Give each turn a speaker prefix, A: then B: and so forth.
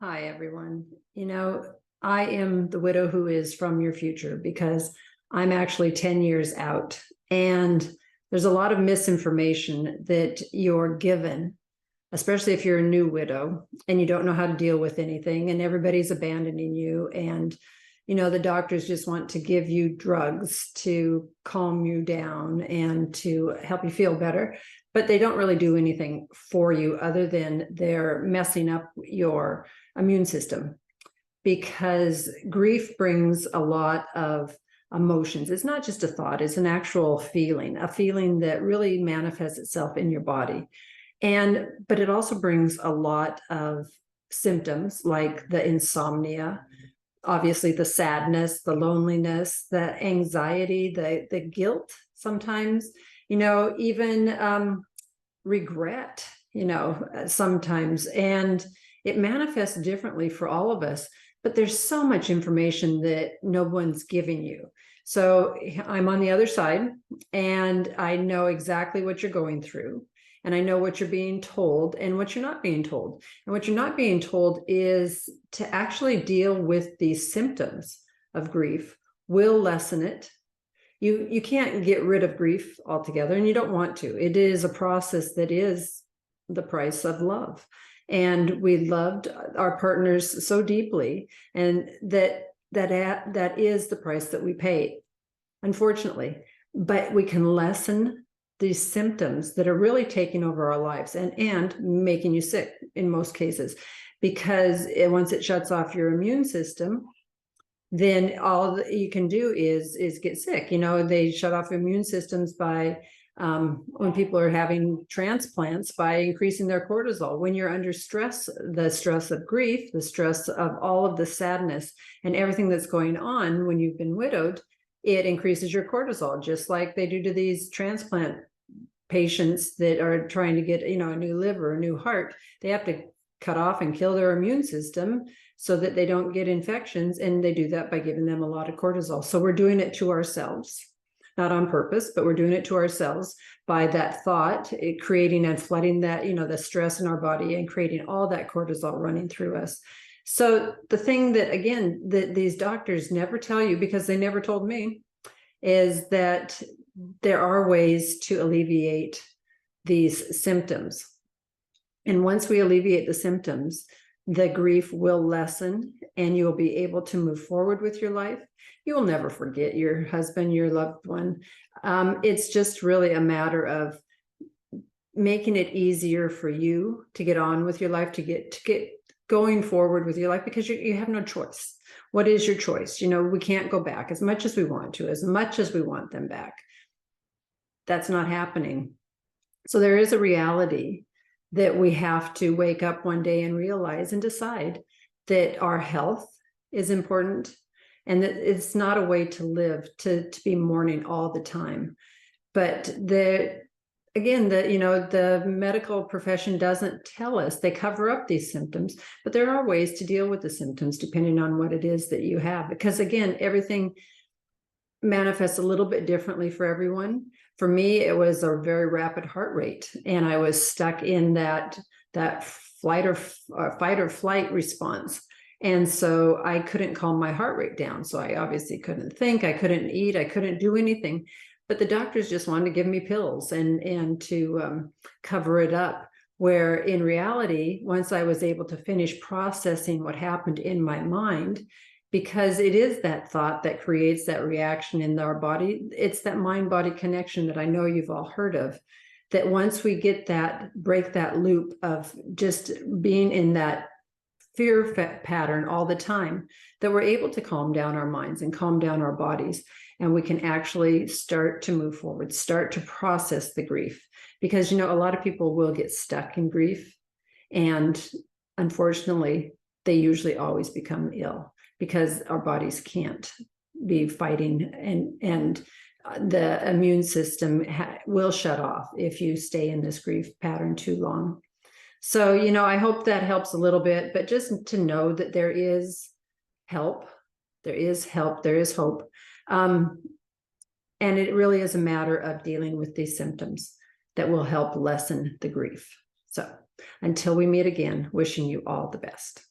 A: Hi, everyone. I am the widow who is from your future because I'm actually 10 years out. And there's a lot of misinformation that you're given, especially if you're a new widow and you don't know how to deal with anything and everybody's abandoning you. And, the doctors just want to give you drugs to calm you down and to help you feel better. But they don't really do anything for you other than they're messing up your immune system, because grief brings a lot of emotions. It's not just a thought, it's an actual feeling, a feeling that really manifests itself in your body. But it also brings a lot of symptoms like the insomnia, obviously the sadness, the loneliness, the anxiety, the guilt sometimes, even regret, sometimes. And it manifests differently for all of us, but there's so much information that no one's giving you. So I'm on the other side and I know exactly what you're going through. And I know what you're being told and what you're not being told. And what you're not being told is to actually deal with these symptoms of grief will lessen it. You can't get rid of grief altogether, and you don't want to. It is a process that is the price of love. And we loved our partners so deeply, and that is the price that we pay, unfortunately. But we can lessen these symptoms that are really taking over our lives and making you sick in most cases, because once it shuts off your immune system, then all that you can do is get sick. They shut off immune systems by when people are having transplants, by increasing their cortisol. When you're under stress, the stress of grief, the stress of all of the sadness and everything that's going on when you've been widowed, it increases your cortisol, just like they do to these transplant patients that are trying to get, a new liver, a new heart. They have to cut off and kill their immune system so that they don't get infections. And they do that by giving them a lot of cortisol. So we're doing it to ourselves, not on purpose, but we're doing it to ourselves by that thought, creating and flooding that, the stress in our body and creating all that cortisol running through us. So the thing that, again, that these doctors never tell you, because they never told me, is that there are ways to alleviate these symptoms. And once we alleviate the symptoms, the grief will lessen and you'll be able to move forward with your life. You will never forget your husband, your loved one. It's just really a matter of making it easier for you to get on with your life, to get going forward with your life, because you have no choice. What is your choice? We can't go back as much as we want to, as much as we want them back. That's not happening. So there is a reality that we have to wake up one day and realize and decide that our health is important, and that it's not a way to live, to be mourning all the time. But the medical profession doesn't tell us. They cover up these symptoms, but there are ways to deal with the symptoms depending on what it is that you have. Because again, everything manifests a little bit differently for everyone. For me, it was a very rapid heart rate, and I was stuck in that fight or flight response. And so I couldn't calm my heart rate down. So I obviously couldn't think, I couldn't eat, I couldn't do anything. But the doctors just wanted to give me pills and to cover it up. Where in reality, once I was able to finish processing what happened in my mind, because it is that thought that creates that reaction in our body. It's that mind-body connection that I know you've all heard of, that once we get that, break that loop of just being in that fear pattern all the time, that we're able to calm down our minds and calm down our bodies. And we can actually start to move forward, start to process the grief. Because, a lot of people will get stuck in grief. And unfortunately, they usually always become ill, because our bodies can't be fighting, and the immune system will shut off if you stay in this grief pattern too long. So, I hope that helps a little bit, but just to know that there is help, there is hope. And it really is a matter of dealing with these symptoms that will help lessen the grief. So until we meet again, wishing you all the best.